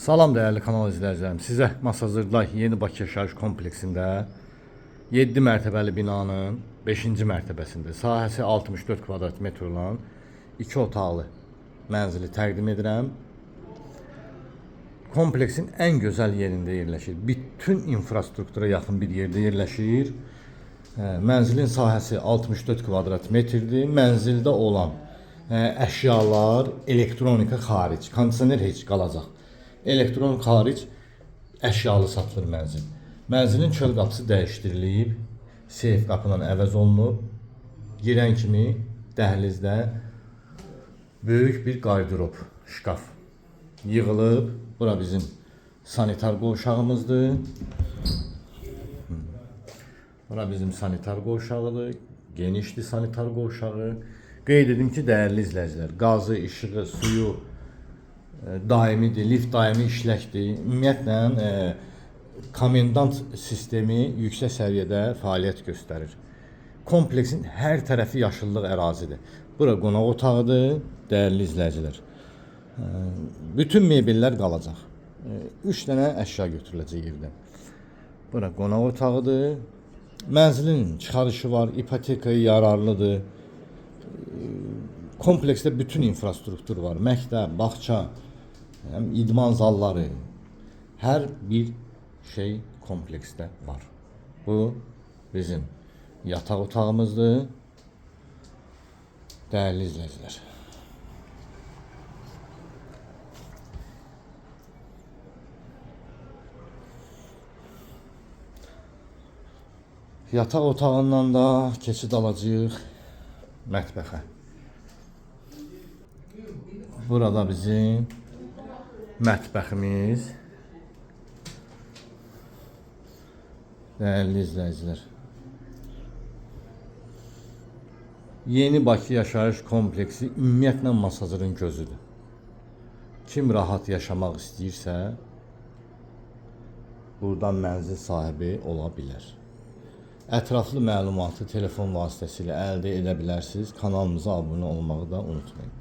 Salam değerli kanal izləyicilərim. Sizə Masazırda Yeni Bakı Yaşayış kompleksində 7 mərtəbəli binanın 5-ci mərtəbəsində sahəsi 64 kvadrat metr olan 2 otaqlı mənzili təqdim edirəm. Kompleksin ən gözəl yerində yerləşir. Bütün infrastruktura yaxın bir yerdə yerləşir. Mənzilin sahəsi 64 kvadrat metrdir. Mənzildə olan əşyalar, elektronika xaric, kondisioner heç qalacaq. Elektronik xaric əşyalı satılır mənzil. Mənzilin çöl qapısı dəyişdirilib, seyf qapıdan əvəz olunub. Girən kimi dəhlizdə böyük bir qardırob, şkaf yığılıb. Bura bizim sanitar qovşağımızdır. Bura bizim sanitar qovşağıdır. Genişdir sanitar qovşağı. Qeyd edim ki, dəyərli izləyicilər, qazı, işığı, suyu daimidir, lift daimi işləkdir. Ümumiyyətlə, komendant sistemi yüksək səviyyədə fəaliyyət göstərir. Kompleksin hər tərəfi yaşıllıq ərazidir. Bura qonaq otağıdır, dəyərli izləyicilər. Bütün mebellər qalacaq. 3 dənə əşya götürüləcək evdən. Bura qonaq otağıdır. Mənzilin çıxarışı var, ipotekaya yararlıdır. Kompleksdə bütün infrastruktur var. Məktəb, bağça, idman zalları, hər bir şey kompleksdə var. Bu bizim yataq otağımızdır. Dəyərli izləyicilər. Yataq otağından da keçid alacağıq mətbəxə. Burada bizim mətbəximiz. Dəyərli izləyicilər. Yeni Bakı yaşayış kompleksi ümumiyyətlə Masazırın gözüdür. Kim rahat yaşamaq istəyirsə, buradan mənzil sahibi ola bilər. Ətraflı məlumatı telefon vasitəsilə əldə edə bilərsiniz. Kanalımıza abunə olmağı da unutmayın.